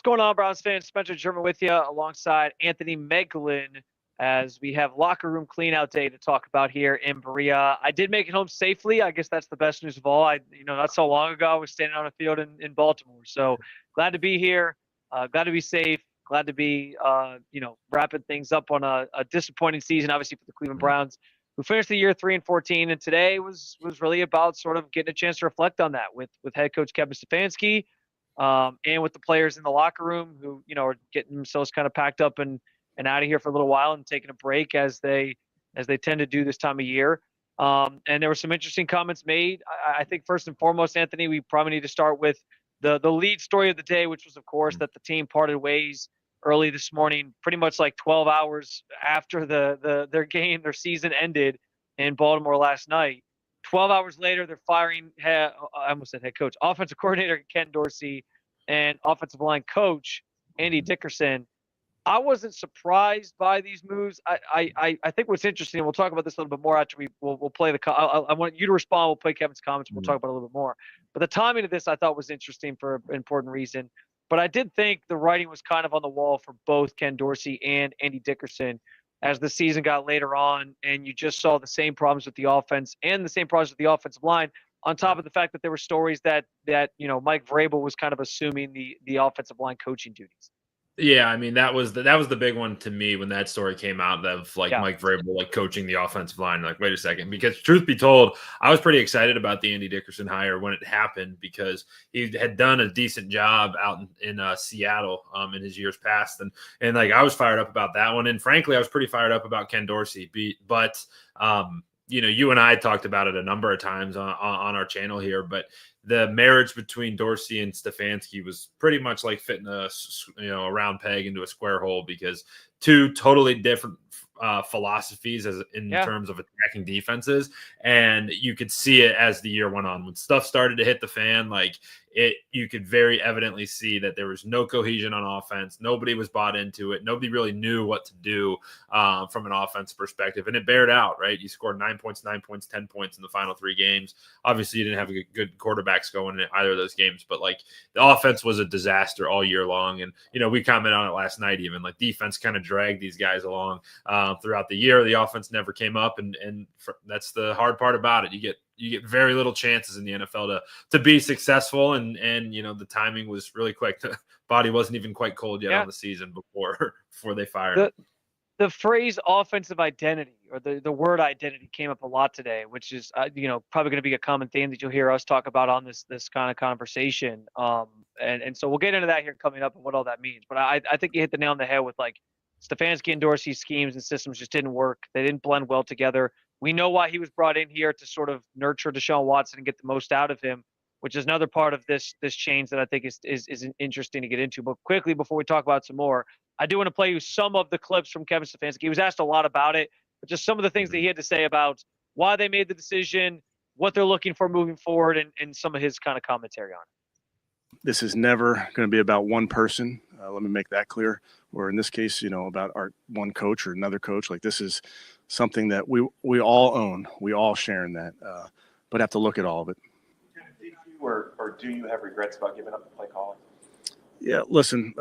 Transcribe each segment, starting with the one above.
What's going on, Browns fans? Spencer German with you alongside Anthony Moeglin as we have locker room cleanout day to talk about here in Berea. I did make it home safely. I guess that's the best news of all. Not so long ago, I was standing on a field in Baltimore. So glad to be here. Glad to be safe. Glad to be, wrapping things up on a disappointing season, obviously for the Cleveland Browns, who finished the year 3-14. And today was really about sort of getting a chance to reflect on that with head coach Kevin Stefanski. And with the players in the locker room who, are getting themselves kind of packed up and out of here for a little while and taking a break as they tend to do this time of year. And there were some interesting comments made. I think first and foremost, Anthony, we probably need to start with the lead story of the day, which was, of course, that the team parted ways early this morning, pretty much like 12 hours after their season ended in Baltimore last night. 12 hours later, they're firing, I almost said head coach, offensive coordinator Ken Dorsey and offensive line coach Andy Dickerson. I wasn't surprised by these moves. I think what's interesting, and we'll talk about this a little bit more after we'll play I want you to respond. We'll play Kevin's comments. And we'll talk about it a little bit more. But the timing of this I thought was interesting for an important reason. But I did think the writing was kind of on the wall for both Ken Dorsey and Andy Dickerson as the season got later on, and you just saw the same problems with the offense and the same problems with the offensive line, on top of the fact that there were stories that Mike Vrabel was kind of assuming the offensive line coaching duties. Yeah, I mean that was the big one to me when that story came out of Mike Vrabel coaching the offensive line. Wait a second, because truth be told, I was pretty excited about the Andy Dickerson hire when it happened because he had done a decent job out in Seattle in his years past, and I was fired up about that one, and frankly, I was pretty fired up about Ken Dorsey. But you and I talked about it a number of times on our channel here, but the marriage between Dorsey and Stefanski was pretty much like fitting a round peg into a square hole, because two totally different philosophies in terms of attacking defenses. And you could see it as the year went on. When stuff started to hit the fan, you could very evidently see that there was no cohesion on offense. Nobody was bought into it. Nobody really knew what to do from an offense perspective. And it bared out, right? You scored 9 points, 10 points in the final 3 games. Obviously, you didn't have good quarterbacks going in either of those games, but the offense was a disaster all year long. And, we commented on it last night, even defense kind of dragged these guys along throughout the year. The offense never came up. And that's the hard part about it. You get very little chances in the NFL to be successful, and the timing was really quick. The body wasn't even quite cold yet on the season before they fired him. The phrase offensive identity, or the word identity, came up a lot today, which is probably going to be a common theme that you'll hear us talk about on this kind of conversation. And so we'll get into that here coming up and what all that means. But I think you hit the nail on the head with Stefanski and Dorsey's schemes and systems just didn't work. They didn't blend well together. We know why he was brought in here, to sort of nurture Deshaun Watson and get the most out of him, which is another part of this change that I think is interesting to get into. But quickly, before we talk about some more, I do want to play you some of the clips from Kevin Stefanski. He was asked a lot about it, but just some of the things that he had to say about why they made the decision, what they're looking for moving forward, and some of his kind of commentary on it. This is never going to be about one person. Let me make that clear. Or in this case, about our one coach or another coach. This is something that we all own. We all share in that, but have to look at all of it. Did you or do you have regrets about giving up the play calling? Yeah, listen,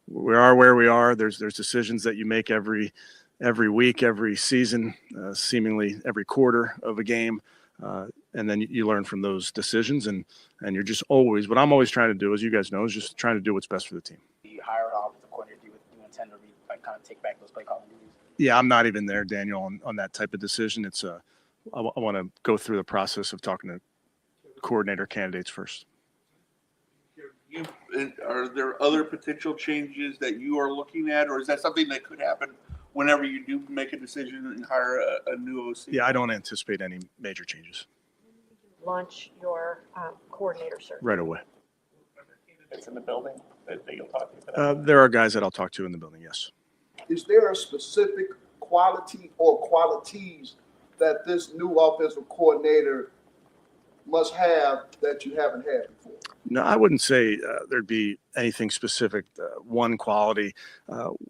we are where we are. There's decisions that you make every week, every season, seemingly every quarter of a game. And then you learn from those decisions, and you're just always, what I'm always trying to do, as you guys know, is just trying to do what's best for the team. You hire an offensive coordinator, do you intend to kind of take back those play calling duties? Yeah, I'm not even there, Daniel, on that type of decision. It's I want to go through the process of talking to coordinator candidates first. Are there other potential changes that you are looking at, or is that something that could happen whenever you do make a decision and hire a new OC? Yeah, I don't anticipate any major changes. Launch your coordinator search right away. It's in the building that you'll talk to. There are guys that I'll talk to in the building, yes. Is there a specific quality or qualities that this new offensive coordinator must have that you haven't had before? No, I wouldn't say there'd be anything specific, one quality.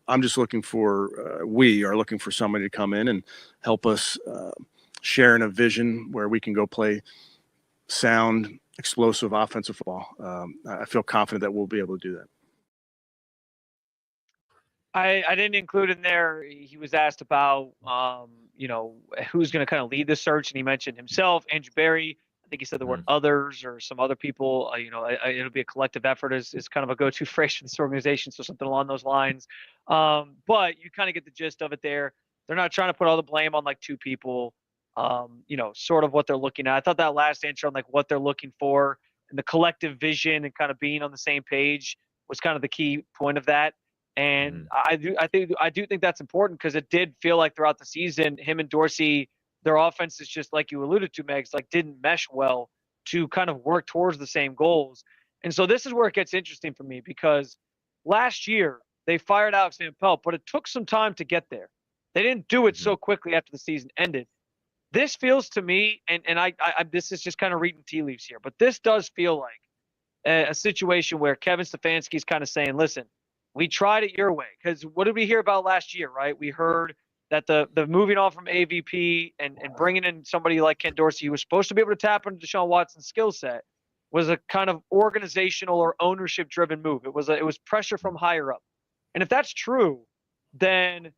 I'm just looking for, we are looking for somebody to come in and help us share in a vision where we can go play sound, explosive offensive football. I feel confident that we'll be able to do that. I didn't include in there. He was asked about, who's going to kind of lead the search, and he mentioned himself, Andrew Berry. I think he said the word others or some other people. It'll be a collective effort is kind of a go-to phrase for this organization, so something along those lines. But you kind of get the gist of it there. They're not trying to put all the blame on like two people. Sort of what they're looking at. I thought that last answer on like what they're looking for and the collective vision and kind of being on the same page was kind of the key point of that. And I do think that's important because it did feel like throughout the season, him and Dorsey, their offense is just like you alluded to, Megs, like didn't mesh well to kind of work towards the same goals. And so this is where it gets interesting for me because last year they fired Alex Van Pelt, but it took some time to get there. They didn't do it so quickly after the season ended. This feels to me, and I this is just kind of reading tea leaves here, but this does feel like a situation where Kevin Stefanski's kind of saying, listen, we tried it your way. Because what did we hear about last year, right? We heard that the moving on from AVP and bringing in somebody like Ken Dorsey, who was supposed to be able to tap into Deshaun Watson's skill set, was a kind of organizational or ownership-driven move. It was pressure from higher up. And if that's true, then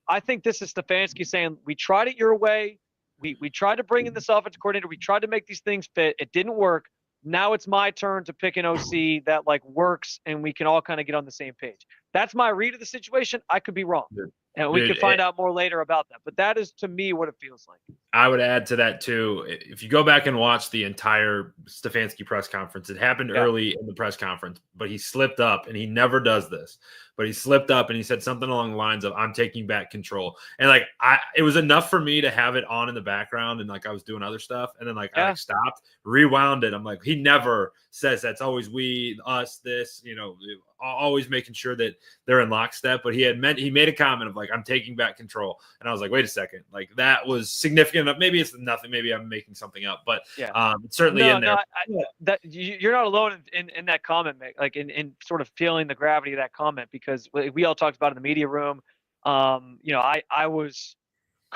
I think this is Stefanski saying, we tried it your way. We tried to bring in this offensive coordinator. We tried to make these things fit. It didn't work. Now it's my turn to pick an OC that like works and we can all kind of get on the same page. That's my read of the situation. I could be wrong. And we can find out more later about that. But that is, to me, what it feels like. I would add to that, too. If you go back and watch the entire Stefanski press conference, it happened early in the press conference, but he slipped up, and he never does this. But he slipped up, and he said something along the lines of, I'm taking back control. And, like, it was enough for me to have it on in the background, and, like, I was doing other stuff. And then, I stopped, rewound it. I'm like, he never says that's always we, us, this, always making sure that they're in lockstep. But he made a comment of, like, I'm taking back control. And I was like, wait a second. Like, that was significant enough. Maybe it's nothing. Maybe I'm making something up. But it's certainly in there. You're not alone in that comment, like in sort of feeling the gravity of that comment, because we all talked about it in the media room. I was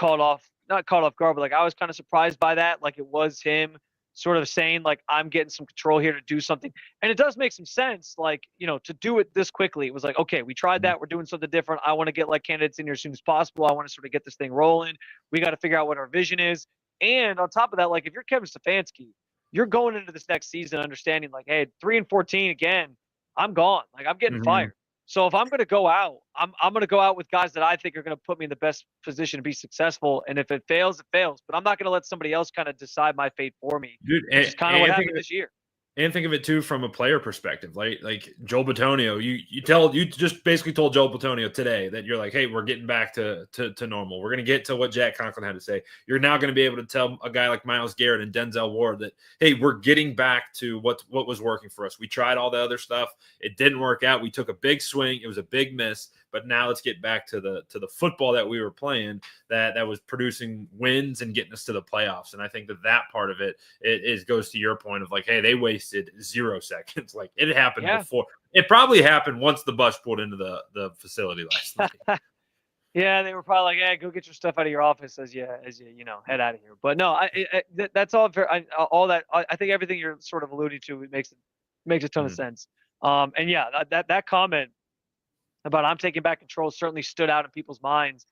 not caught off guard, but like I was kind of surprised by that. Like it was him sort of saying like, I'm getting some control here to do something. And it does make some sense, like, to do it this quickly. It was like, okay, we tried that. We're doing something different. I want to get like candidates in here as soon as possible. I want to sort of get this thing rolling. We got to figure out what our vision is. And on top of that, like if you're Kevin Stefanski, you're going into this next season understanding like, hey, 3-14 again, I'm gone. Like I'm getting fired. So if I'm going to go out, I'm going to go out with guys that I think are going to put me in the best position to be successful. And if it fails, it fails. But I'm not going to let somebody else kind of decide my fate for me. Dude, it's kind of what happened this year. And think of it too from a player perspective, like Joel Bitonio. You just basically told Joel Bitonio today that you're like, hey, we're getting back to normal. We're gonna get to what Jack Conklin had to say. You're now gonna be able to tell a guy like Myles Garrett and Denzel Ward that, hey, we're getting back to what was working for us. We tried all the other stuff, it didn't work out. We took a big swing, it was a big miss. But now let's get back to the football that we were playing that was producing wins and getting us to the playoffs. And I think that part of it goes to your point of like, hey, they wasted 0 seconds. Like it happened before. It probably happened once the bus pulled into the facility last night. Yeah, they were probably like, "Hey, go get your stuff out of your office as you head out of here." But no, that's all. All that I think everything you're sort of alluding to makes a ton of sense. And yeah, that comment about I'm taking back control certainly stood out in people's minds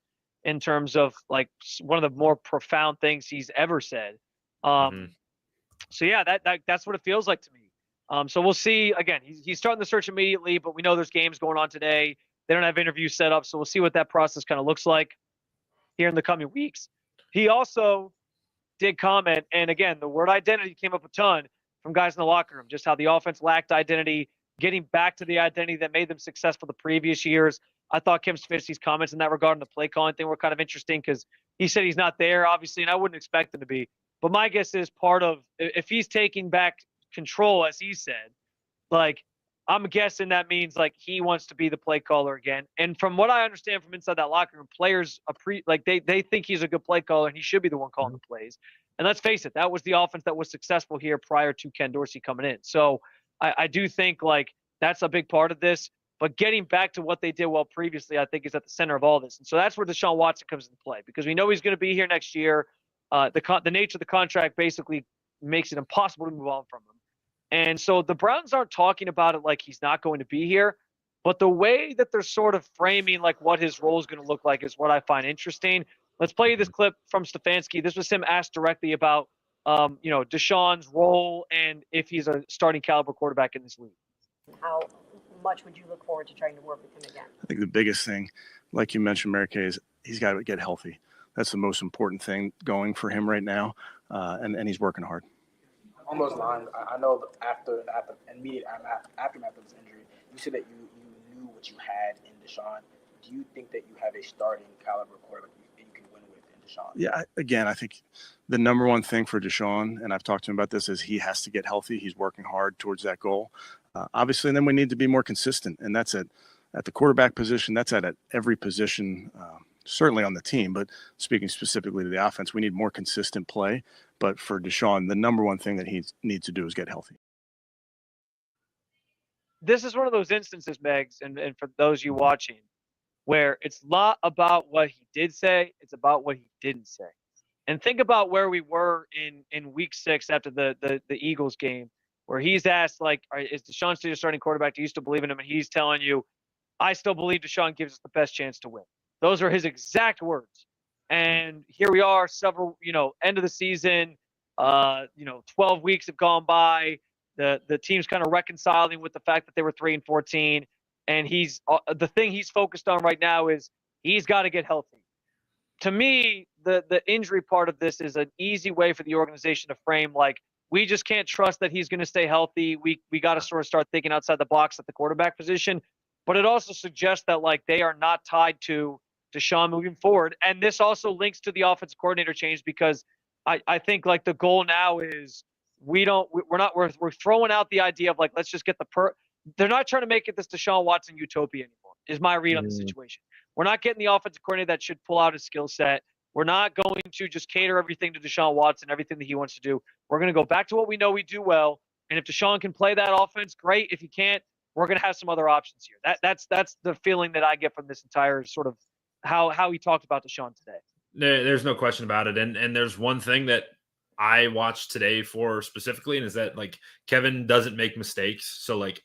in terms of like one of the more profound things he's ever said. So yeah, that's what it feels like to me. So we'll see. Again, he's starting the search immediately, but we know there's games going on today. They don't have interviews set up, so we'll see what that process kind of looks like here in the coming weeks. He also did comment, and again, the word identity came up a ton from guys in the locker room, just how the offense lacked identity, getting back to the identity that made them successful the previous years. I thought Kim Stefanski's comments in that regard and the play calling thing were kind of interesting because he said he's not there, obviously, and I wouldn't expect him to be. But my guess is part of if he's taking back control, as he said, like I'm guessing that means like he wants to be the play caller again. And from what I understand from inside that locker room, players they think he's a good play caller and he should be the one calling the plays. And let's face it, that was the offense that was successful here prior to Ken Dorsey coming in. So I do think like that's a big part of this. But getting back to what they did well previously, I think is at the center of all this. And so that's where Deshaun Watson comes into play because we know he's going to be here next year. The nature of the contract basically makes it impossible to move on from him. And so the Browns aren't talking about it like he's not going to be here. But the way that they're sort of framing like what his role is going to look like is what I find interesting. Let's play you this clip from Stefanski. This was him asked directly about, Deshaun's role and if he's a starting caliber quarterback in this league. How much would you look forward to trying to work with him again? I think the biggest thing, like you mentioned, Mary Kay, is he's got to get healthy. That's the most important thing going for him right now, and he's working hard. On those lines, I know after immediate aftermath of this injury, you said that you knew what you had in Deshaun. Do you think that you have a starting caliber quarterback that you can win with in Deshaun? Yeah, again, I think the number one thing for Deshaun, and I've talked to him about this, is he has to get healthy. He's working hard towards that goal. Obviously, and then we need to be more consistent, and that's at the quarterback position. That's at every position, certainly on the team, but speaking specifically to the offense, we need more consistent play. But for Deshaun, the number one thing that he needs to do is get healthy. This is one of those instances, Megs, and for those you watching, where it's not about what he did say, it's about what he didn't say. And think about where we were in week 6 after the Eagles game, where he's asked, like, is Deshaun still your starting quarterback? Do you still believe in him? And he's telling you, I still believe Deshaun gives us the best chance to win. Those are his exact words. And here we are, several, end of the season, 12 weeks have gone by. The team's kind of reconciling with the fact that they were 3-14. And the thing he's focused on right now is he's got to get healthy. To me, the injury part of this is an easy way for the organization to frame, like, we just can't trust that he's going to stay healthy. We got to sort of start thinking outside the box at the quarterback position. But it also suggests that, like, they are not tied to Deshaun moving forward. And this also links to the offensive coordinator change, because I think, like, the goal now is we're throwing out the idea of, like, let's just get they're not trying to make it this Deshaun Watson utopia anymore, is my read on the situation. We're not getting the offensive coordinator that should pull out his skill set. We're not going to just cater everything to Deshaun Watson, everything that he wants to do. We're going to go back to what we know we do well. And if Deshaun can play that offense, great. If he can't, we're going to have some other options here. That's the feeling that I get from this entire sort of how he talked about Deshaun today. There's no question about it. And there's one thing that I watched today for specifically, and is that, like, Kevin doesn't make mistakes. So, like,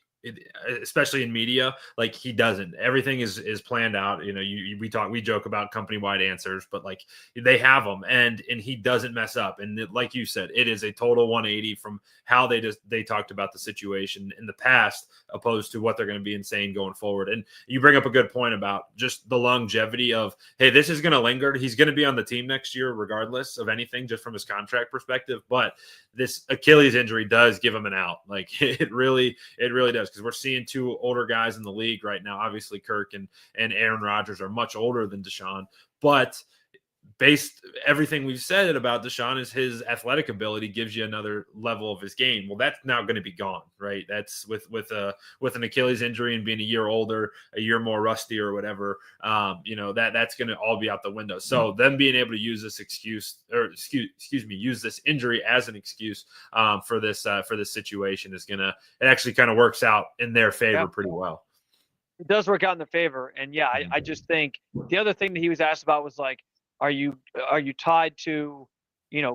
especially in media, like, he doesn't. Everything is planned out. We joke about company-wide answers, but, like, they have them, and he doesn't mess up. And like you said, it is a total 180 from how they talked about the situation in the past, opposed to what they're going to be saying going forward. And you bring up a good point about just the longevity of, hey, this is going to linger. He's going to be on the team next year, regardless of anything, just from his contract perspective. But this Achilles injury does give him an out. Like, it really does. Because we're seeing 2 older guys in the league right now. Obviously, Kirk and Aaron Rodgers are much older than Deshaun, but based everything we've said about Deshaun is his athletic ability gives you another level of his game. Well, that's now going to be gone, right? That's with an Achilles injury and being a year older, a year more rusty or whatever. That's going to all be out the window. So them being able to use this use this injury as an excuse for this situation is it actually kind of works out in their favor pretty well. It does work out in their favor. And yeah, I just think the other thing that he was asked about was, like, are you tied to,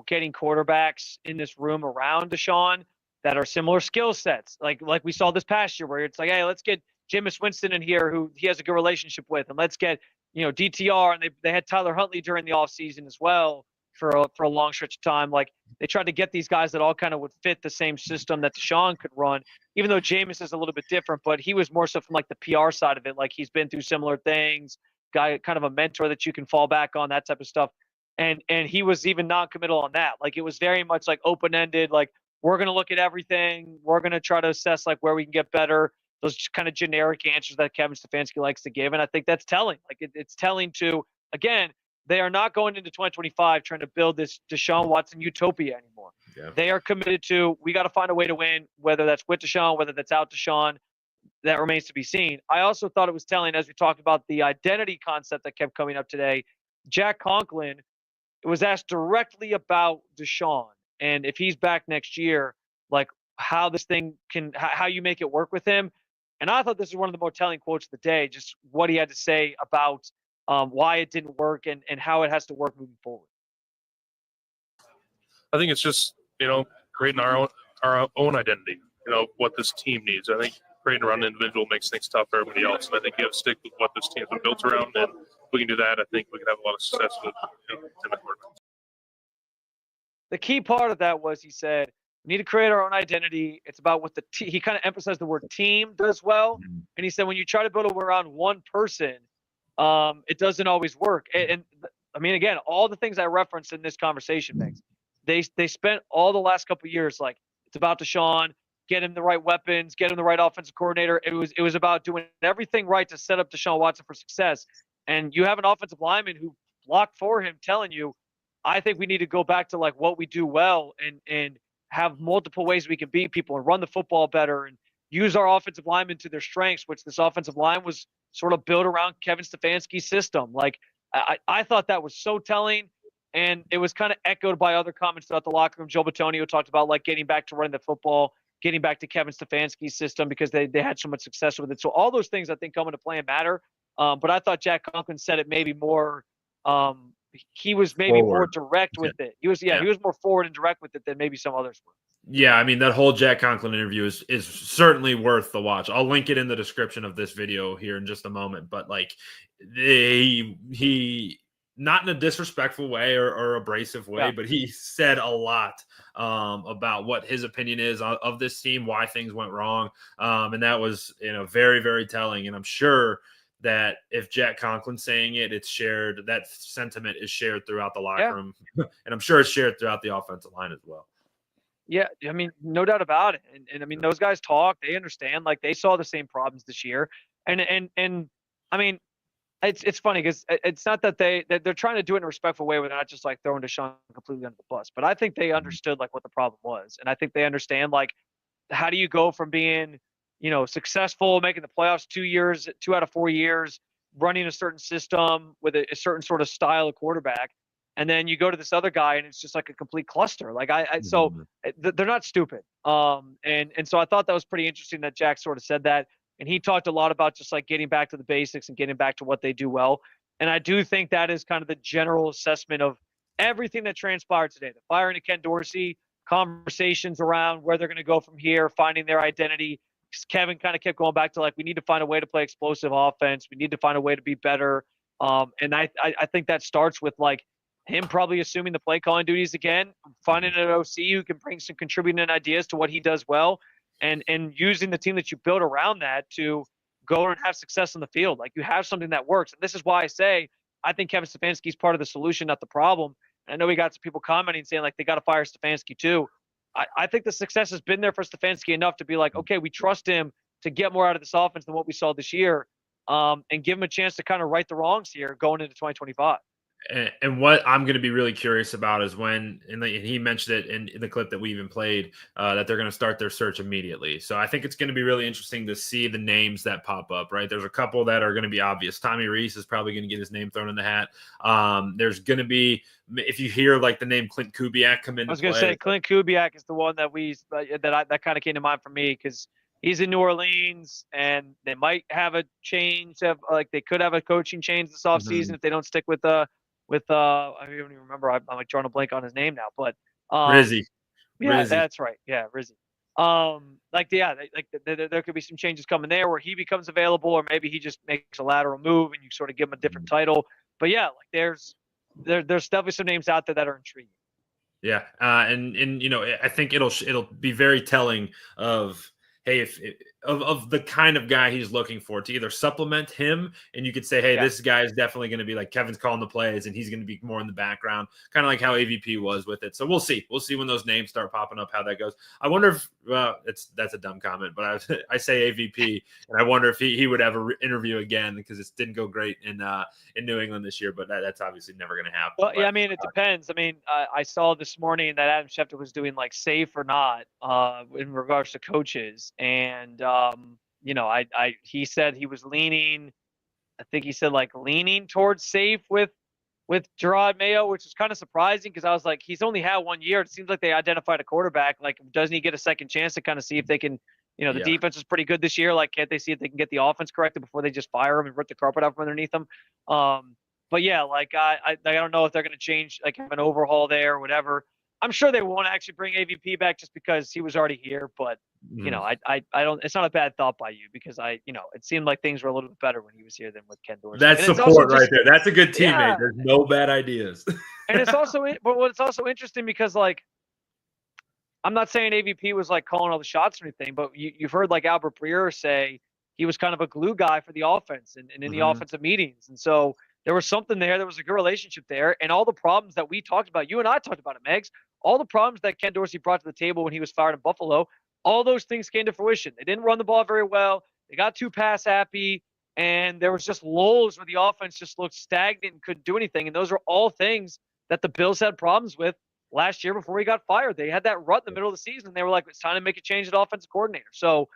getting quarterbacks in this room around Deshaun that are similar skill sets? Like we saw this past year, where it's like, hey, let's get Jameis Winston in here, who he has a good relationship with, and let's get, DTR. And they had Tyler Huntley during the offseason as well for a long stretch of time. Like, they tried to get these guys that all kind of would fit the same system that Deshaun could run, even though Jameis is a little bit different, but he was more so from, like, the PR side of it. Like, he's been through similar things. Guy, kind of a mentor that you can fall back on, that type of stuff. And he was even non-committal on that. Like, it was very much like open-ended, like, we're going to look at everything. We're going to try to assess, like, where we can get better. Those kind of generic answers that Kevin Stefanski likes to give. And I think that's telling. Like, it's telling to, again, they are not going into 2025 trying to build this Deshaun Watson utopia anymore. Yeah. They are committed to, we got to find a way to win, whether that's with Deshaun, whether that's out Deshaun. That remains to be seen. I also thought it was telling, as we talked about the identity concept that kept coming up today. Jack Conklin was asked directly about Deshaun and if he's back next year, like, how this thing how you make it work with him. And I thought this was one of the more telling quotes of the day, just what he had to say about why it didn't work and how it has to work moving forward. I think it's just, creating our own identity, what this team needs. I think creating around an individual makes things tough for everybody else. And I think you have to stick with what this team's been built around. And if we can do that, I think we can have a lot of success with Tim at quarterback. The key part of that was he said, we need to create our own identity. It's about what he kind of emphasized the word team does well. And he said, when you try to build it around one person, it doesn't always work. And I mean, again, all the things I referenced in this conversation, they spent all the last couple of years, like, it's about Deshaun, get him the right weapons, get him the right offensive coordinator. It was about doing everything right to set up Deshaun Watson for success. And you have an offensive lineman who blocked for him telling you, I think we need to go back to like what we do well and have multiple ways we can beat people and run the football better and use our offensive linemen to their strengths, which this offensive line was sort of built around Kevin Stefanski's system. Like, I thought that was so telling, and it was kind of echoed by other comments throughout the locker room. Joe Bitonio talked about like getting back to running the football, getting back to Kevin Stefanski's system because they had so much success with it. So all those things I think come into play and matter. But I thought Jack Conklin said it maybe more. He was maybe more direct with it. He was more forward and direct with it than maybe some others were. Yeah, I mean, that whole Jack Conklin interview is certainly worth the watch. I'll link it in the description of this video here in just a moment. But like, he not in a disrespectful way or abrasive way, but he said a lot about what his opinion is of this team, why things went wrong, and that was very, very telling. And I'm sure that if Jack Conklin's saying it, it's shared. That sentiment is shared throughout the locker room, and I'm sure it's shared throughout the offensive line as well. Yeah, I mean, no doubt about it. And I mean, those guys talk. They understand. Like, they saw the same problems this year. And I mean, it's funny because it's not that they're trying to do it in a respectful way where they're not just like throwing Deshaun completely under the bus. But I think they understood like what the problem was, and I think they understand like how do you go from being successful, making the playoffs 2 out of 4 years, running a certain system with a certain sort of style of quarterback. And then you go to this other guy and it's just like a complete cluster. Like so they're not stupid. And so I thought that was pretty interesting that Jack sort of said that. And he talked a lot about just like getting back to the basics and getting back to what they do well. And I do think that is kind of the general assessment of everything that transpired today. The firing of Ken Dorsey, conversations around where they're going to go from here, finding their identity. Kevin kind of kept going back to like, we need to find a way to play explosive offense. We need to find a way to be better. And I think that starts with like him probably assuming the play calling duties again, finding an OC who can bring some contributing ideas to what he does well, and using the team that you build around that to go and have success on the field. Like, you have something that works. And this is why I say I think Kevin Stefanski is part of the solution, not the problem. And I know we got some people commenting saying like they got to fire Stefanski too. I think the success has been there for Stefanski enough to be like, okay, we trust him to get more out of this offense than what we saw this year, and give him a chance to kind of right the wrongs here going into 2025. And what I'm going to be really curious about is when, and he mentioned it in the clip that we even played, that they're going to start their search immediately. So I think it's going to be really interesting to see the names that pop up, right? There's a couple that are going to be obvious. Tommy Reese is probably going to get his name thrown in the hat. There's going to be, if you hear like the name Clint Kubiak come in, I was going to say Clint Kubiak is the one that that kind of came to mind for me because he's in New Orleans and they might have a change of like they could have a coaching change this offseason if they don't stick with I don't even remember. I'm like drawing a blank on his name now, but Rizzy. Yeah, Rizzy. That's right. Yeah, Rizzy. There could be some changes coming there where he becomes available, or maybe he just makes a lateral move and you sort of give him a different title. But yeah, like there's definitely some names out there that are intriguing. Yeah, and I think it'll be very telling of, hey, of the kind of guy he's looking for to either supplement him, and you could say, hey, this guy is definitely going to be like Kevin's calling the plays, and he's going to be more in the background, kind of like how AVP was with it. So we'll see when those names start popping up how that goes. I wonder if that's a dumb comment, but I say AVP, and I wonder if he would ever interview again because it didn't go great in New England this year, but that's obviously never going to happen. Well, yeah, I mean, it depends. I mean, I saw this morning that Adam Schefter was doing like safe or not in regards to coaches. And, he said he was leaning, I think he said like leaning towards safe with Gerard Mayo, which is kind of surprising because I was like, he's only had 1 year. It seems like they identified a quarterback. Like, doesn't he get a second chance to kind of see if they can, the defense is pretty good this year. Like, can't they see if they can get the offense corrected before they just fire him and rip the carpet out from underneath them? But yeah, like I don't know if they're going to change, like have an overhaul there or whatever. I'm sure they won't actually bring AVP back just because he was already here. But you know, I don't. It's not a bad thought by you because it seemed like things were a little bit better when he was here than with Ken Dorsey. That's support right there. That's a good teammate. Yeah. There's no bad ideas. And it's also, but what's also interesting because like, I'm not saying AVP was like calling all the shots or anything, but you've heard like Albert Breer say he was kind of a glue guy for the offense and in the offensive meetings. And so there was something there. There was a good relationship there. And all the problems that we talked about, you and I talked about it, Megs, all the problems that Ken Dorsey brought to the table when he was fired in Buffalo, all those things came to fruition. They didn't run the ball very well. They got too pass happy. And there was just lulls where the offense just looked stagnant and couldn't do anything. And those are all things that the Bills had problems with last year before he got fired. They had that rut in the middle of the season. And they were like, it's time to make a change at offensive coordinator. So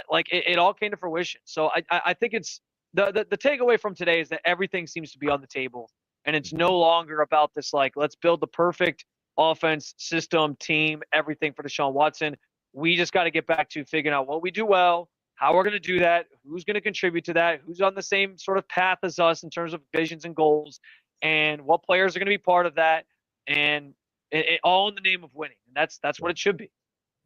like it all came to fruition. So I think it's the takeaway from today is that everything seems to be on the table. And it's no longer about this, like, let's build the perfect offense, system, team, everything for Deshaun Watson. We just got to get back to figuring out what we do well, how we're going to do that, who's going to contribute to that, who's on the same sort of path as us in terms of visions and goals, and what players are going to be part of that. And it all in the name of winning. And that's what it should be.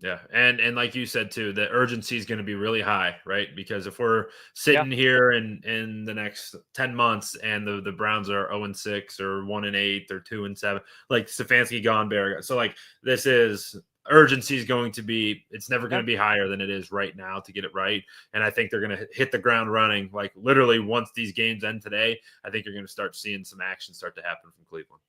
Yeah. And like you said, too, the urgency is going to be really high, right? Because if we're sitting here in the next 10 months and the Browns are 0-6 or 1-8 or 2-7, like Stefanski gone, Bear. So like this is urgency is going to be, it's never going to be higher than it is right now to get it right. And I think they're going to hit the ground running. Like literally once these games end today, I think you're going to start seeing some action start to happen from Cleveland.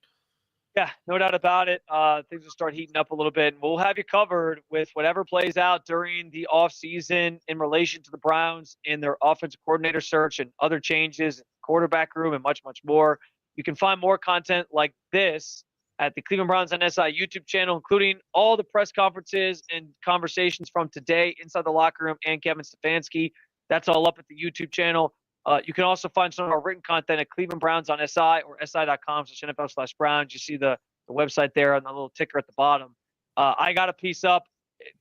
Yeah, no doubt about it. Things will start heating up a little bit, and we'll have you covered with whatever plays out during the offseason in relation to the Browns and their offensive coordinator search and other changes, quarterback room, and much, much more. You can find more content like this at the Cleveland Browns and SI YouTube channel, including all the press conferences and conversations from today inside the locker room and Kevin Stefanski. That's all up at the YouTube channel. You can also find some of our written content at Cleveland Browns on SI or SI.com/NFL/Browns. You see the website there on the little ticker at the bottom. I got a piece up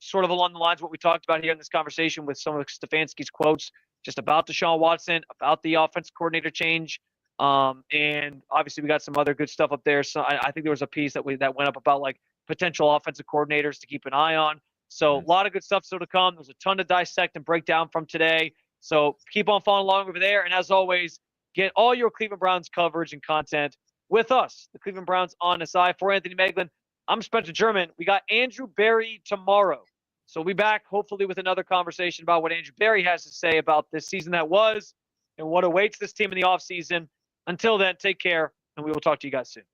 sort of along the lines of what we talked about here in this conversation with some of Stefanski's quotes just about Deshaun Watson, about the offensive coordinator change. And obviously we got some other good stuff up there. So I think there was a piece that went up about like potential offensive coordinators to keep an eye on. So a lot of good stuff still to come. There's a ton to dissect and break down from today. So keep on following along over there. And as always, get all your Cleveland Browns coverage and content with us, the Cleveland Browns on SI. For Anthony Moeglin, I'm Spencer German. We got Andrew Berry tomorrow. So we'll be back hopefully with another conversation about what Andrew Berry has to say about this season that was and what awaits this team in the offseason. Until then, take care, and we will talk to you guys soon.